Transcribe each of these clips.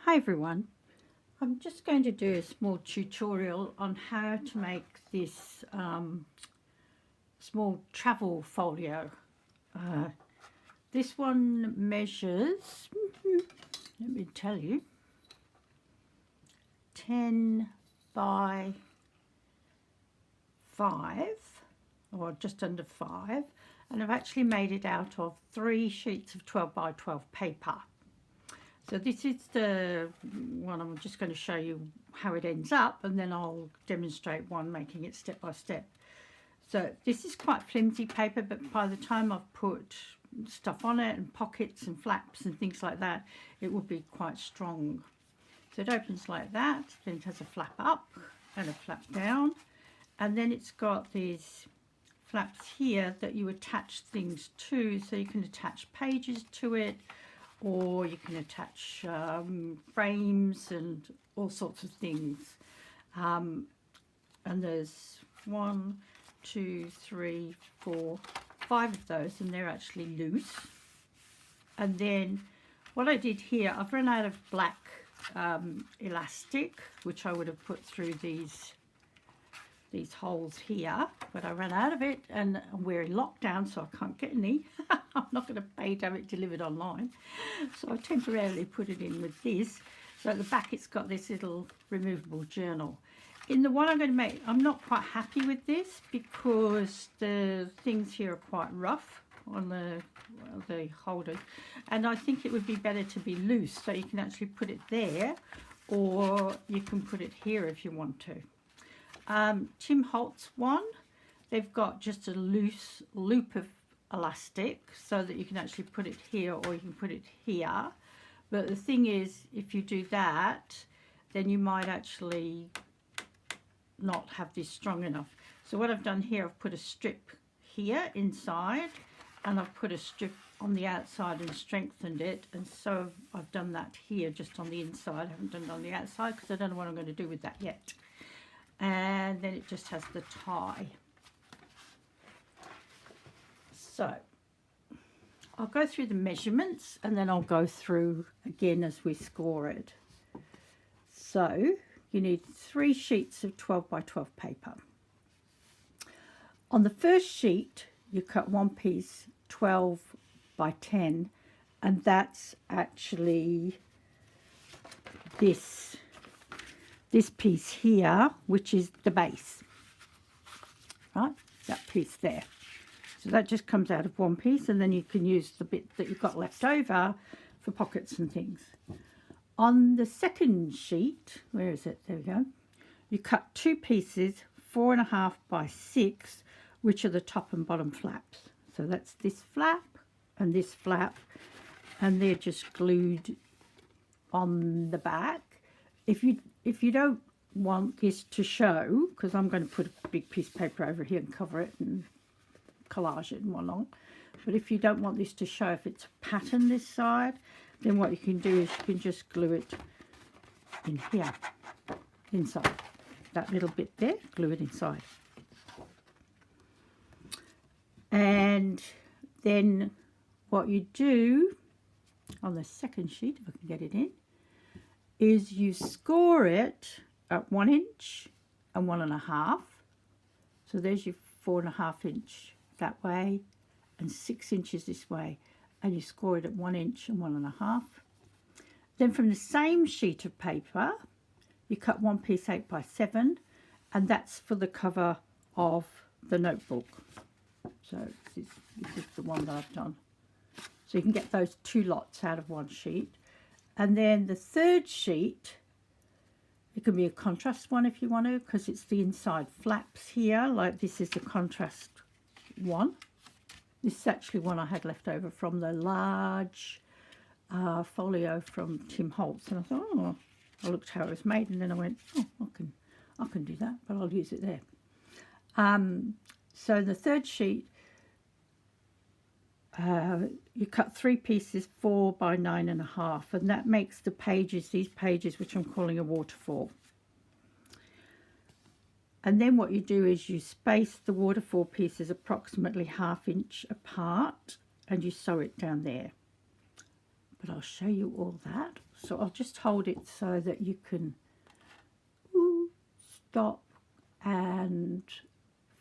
Hi everyone, I'm just going to do a small tutorial on how to make this small travel folio. Uh, this one measures, let me tell you, 10 by 5 or just under 5, and I've actually made it out of 3 sheets of 12 by 12 paper. So this is the one. I'm just going to show you how it ends up, and then I'll demonstrate one making it step by step. So this is quite flimsy paper, but by the time I've put stuff on it and pockets and flaps and things like that, it will be quite strong. So it opens like that, then it has a flap up and a flap down, and then it's got these flaps here that you attach things to, so you can attach pages to it, or you can attach frames and all sorts of things. And there's 1, 2, 3, 4, 5 of those, and they're actually loose. And then what I did here, I've run out of black elastic, which I would have put through these holes here, but I ran out of it, and we're in lockdown, so I can't get any. I'm not going to pay to have it delivered online, so I temporarily put it in with this. So at the back it's got this little removable journal. In the one I'm going to make, I'm not quite happy with this because the things here are quite rough on the holders, and I think it would be better to be loose, so you can actually put it there, or you can put it here if you want to. Tim Holtz one, they've got just a loose loop of elastic so that you can actually put it here, or you can put it here. But the thing is, if you do that, then you might actually not have this strong enough. So what I've done here, I've put a strip here inside, and I've put a strip on the outside and strengthened it, and so I've done that here just on the inside. I haven't done it on the outside because I don't know what I'm going to do with that yet. And then it just has the tie. So I'll go through the measurements, and then I'll go through again as we score it. So you need 3 sheets of 12 by 12 paper. On the first sheet you cut one piece 12 by 10, and that's actually this piece here, which is the base, right? That piece there. So that just comes out of one piece, and then you can use the bit that you've got left over for pockets and things. On the second sheet, where is it? There we go. You cut 2 pieces, 4.5 by 6, which are the top and bottom flaps. So that's this flap and this flap, and they're just glued on the back. If you don't want this to show, because I'm going to put a big piece of paper over here and cover it and collage it and whatnot, but if you don't want this to show, if it's a pattern this side, then what you can do is you can just glue it in here, inside. That little bit there, glue it inside. And then what you do on the second sheet, if I can get it in, is you score it at 1 inch and 1.5. So there's your 4.5 inch that way and 6 inches this way, and you score it at 1 inch and 1.5. Then from the same sheet of paper you cut one piece 8 by 7, and that's for the cover of the notebook. So this is the one that I've done. So you can get those 2 lots out of one sheet. And then the third sheet, it can be a contrast one if you want to, because it's the inside flaps here. Like this is the contrast one. This is actually one I had left over from the large folio from Tim Holtz, and I thought, oh, I looked how it was made, and then I went, oh, I can do that, but I'll use it there. So the third sheet, you cut 3 pieces 4 by 9.5, and that makes the pages, these pages, which I'm calling a waterfall. And then what you do is you space the waterfall pieces approximately 1/2 inch apart, and you sew it down there. But I'll show you all that. So I'll just hold it so that you can stop and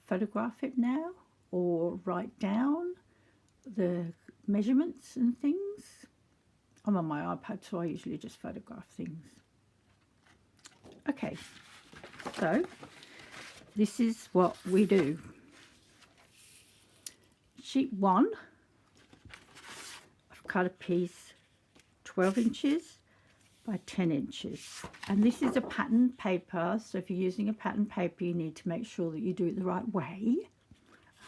photograph it now, or write down the measurements and things. I'm on my iPad, so I usually just photograph things. Okay, so this is what we do. Sheet 1, I've cut a piece 12 inches by 10 inches, and this is a pattern paper, so if you're using a pattern paper you need to make sure that you do it the right way,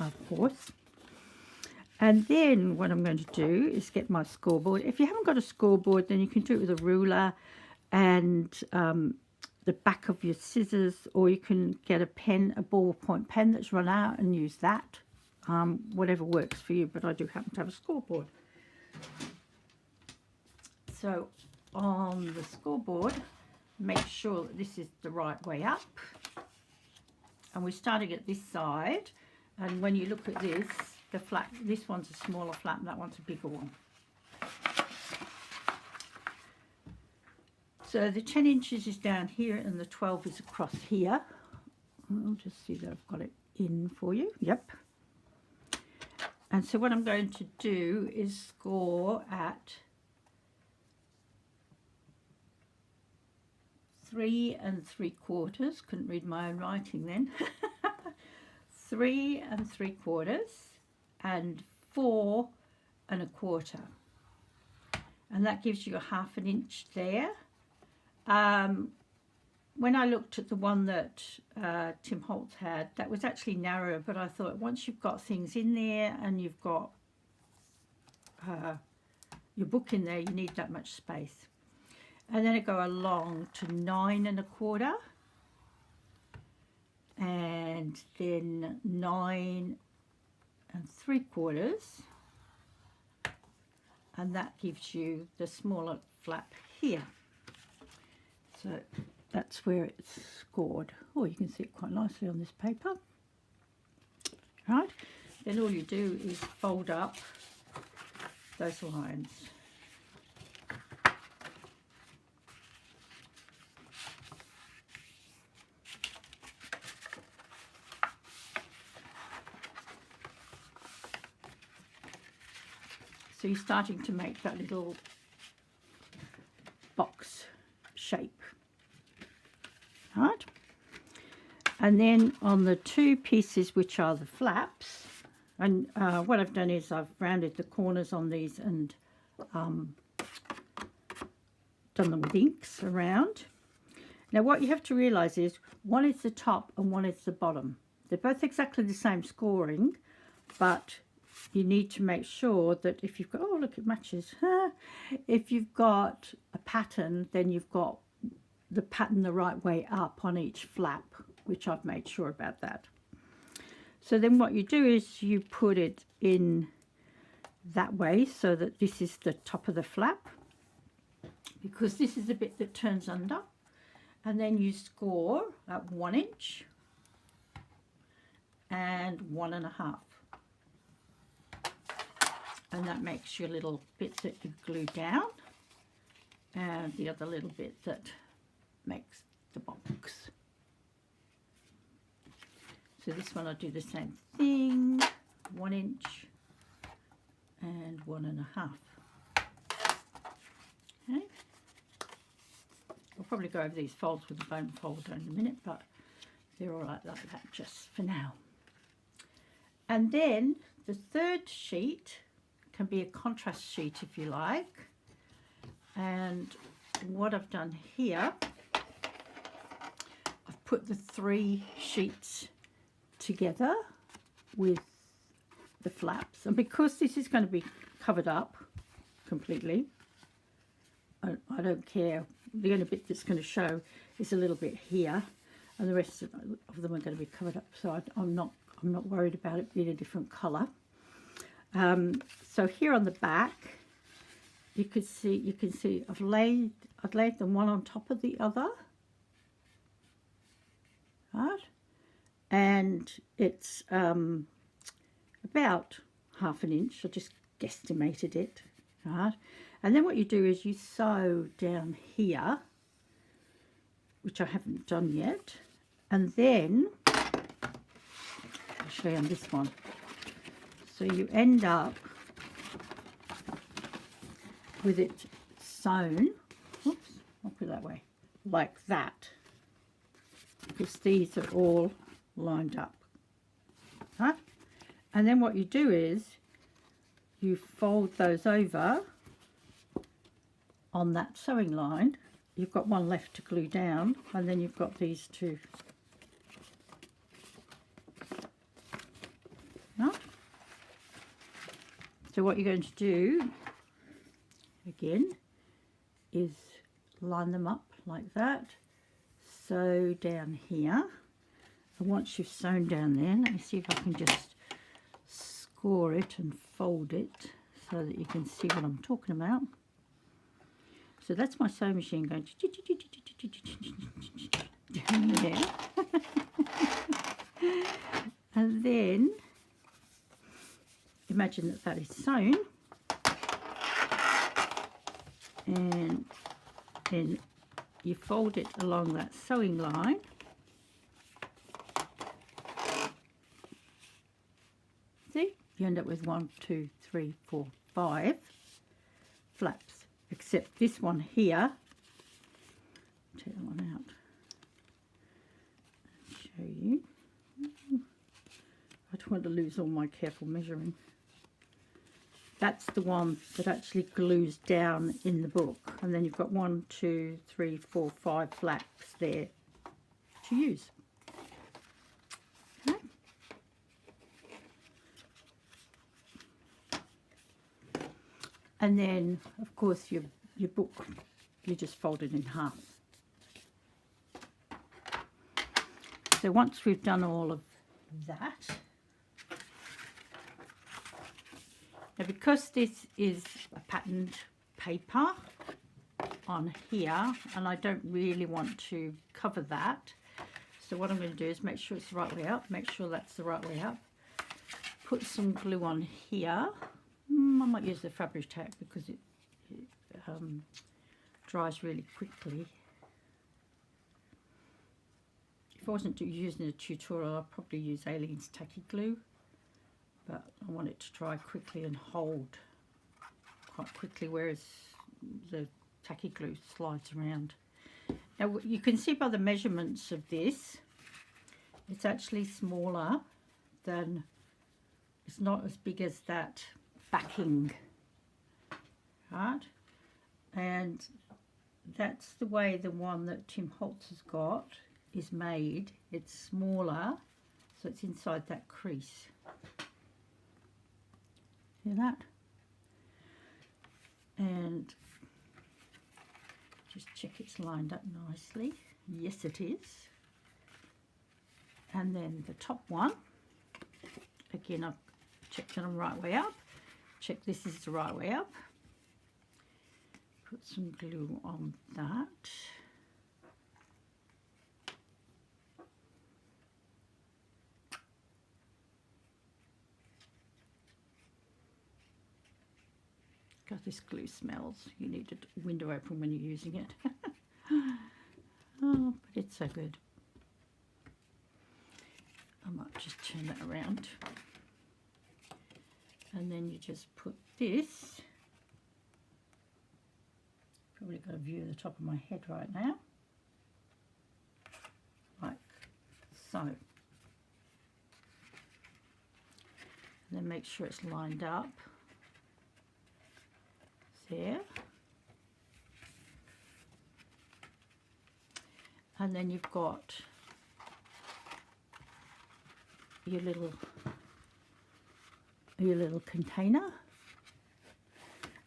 of course. And then what I'm going to do is get my scoreboard. If you haven't got a scoreboard, then you can do it with a ruler and the back of your scissors, or you can get a pen, a ballpoint pen that's run out, and use that. Whatever works for you, but I do happen to have a scoreboard. So on the scoreboard, make sure that this is the right way up. And we're starting at this side, and when you look at this, the flap, this one's a smaller flap and that one's a bigger one. So the 10 inches is down here and the 12 is across here. I'll just see that I've got it in for you. Yep. And so what I'm going to do is score at 3 3/4. Couldn't read my own writing then. 3 3/4 and 4 1/4, and that gives you a ½ inch there. When I looked at the one that Tim Holtz had, that was actually narrower, but I thought once you've got things in there and you've got your book in there, you need that much space. And then I go along to 9 1/4, and then 9 3/4, and that gives you the smaller flap here. So that's where it's scored. Oh, you can see it quite nicely on this paper. Right, then all you do is fold up those lines. So you're starting to make that little box shape, right? And then on the two pieces which are the flaps, and what I've done is I've rounded the corners on these and done them with inks around. Now what you have to realise is one is the top and one is the bottom. They're both exactly the same scoring, but you need to make sure that if you've got, oh look, it matches. If you've got a pattern, then you've got the pattern the right way up on each flap, which I've made sure about that. So then what you do is you put it in that way so that this is the top of the flap, because this is the bit that turns under, and then you score at 1 inch and 1 1/2. And that makes your little bits that you glue down, and the other little bit that makes the box. So this one I do the same thing, 1 inch and 1 1/2. Okay. I'll probably go over these folds with the bone folder in a minute, but they're all right like that just for now. And then the third sheet can be a contrast sheet if you like. And what I've done here, I've put the 3 sheets together with the flaps, and because this is going to be covered up completely, I don't care. The only bit that's going to show is a little bit here, and the rest of them are going to be covered up, so I'm not worried about it being a different colour. So here on the back, you can see I've laid them one on top of the other, right? And it's about ½ inch. I just guesstimated it, right? And then what you do is you sew down here, which I haven't done yet, and then I'll show you on this one. So you end up with it sewn, oops, I'll put it that way, like that, because these are all lined up, right? And then what you do is you fold those over on that sewing line. You've got one left to glue down, and then you've got these two, right? So what you're going to do again is line them up like that, sew down here, and once you've sewn down there, let me see if I can just score it and fold it so that you can see what I'm talking about. So that's my sewing machine going down there. And then imagine that that is sewn, and then you fold it along that sewing line, see, you end up with 1, 2, 3, 4, 5 flaps, except this one here. Take that one out and show you. I don't want to lose all my careful measuring. That's the one that actually glues down in the book, and then you've got 1, 2, 3, 4, 5 flaps there to use. Okay. And then of course your book, you just fold it in half. So once we've done all of that, now because this is a patterned paper on here, and I don't really want to cover that, so what I'm going to do is make sure it's the right way up, make sure that's the right way up, put some glue on here. I might use the fabric tack because it dries really quickly. If I wasn't using a tutorial, I'd probably use Aleene's tacky glue, but I want it to dry quickly and hold quite quickly, whereas the tacky glue slides around. Now you can see by the measurements of this, it's actually smaller than, it's not as big as that backing, right? And that's the way the one that Tim Holtz has got is made. It's smaller, so it's inside that crease. See that? And just check it's lined up nicely. Yes, it is. And then the top one, again, I've checked it on the right way up. Check this is the right way up. Put some glue on that. God, this glue smells. You need a window open when you're using it. Oh, but it's so good. I might just turn that around. And then you just put this. Probably got a view of the top of my head right now. Like so. And then make sure it's lined up. There. And then you've got your little container.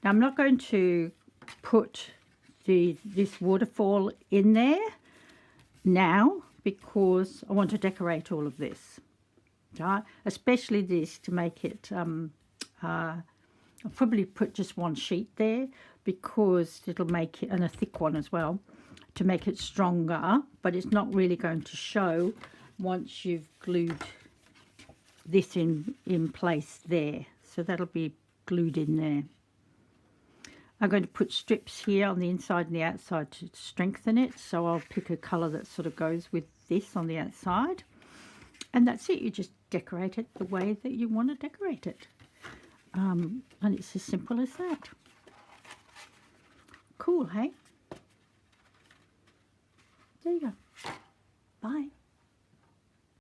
Now I'm not going to put this waterfall in there now because I want to decorate all of this, right? Especially this to make it I'll probably put just one sheet there because it'll make it, and a thick one as well, to make it stronger, but it's not really going to show once you've glued this in place there. So that'll be glued in there. I'm going to put strips here on the inside and the outside to strengthen it. So I'll pick a colour that sort of goes with this on the outside. And that's it. You just decorate it the way that you want to decorate it. And it's as simple as that. Cool, hey? There you go. Bye.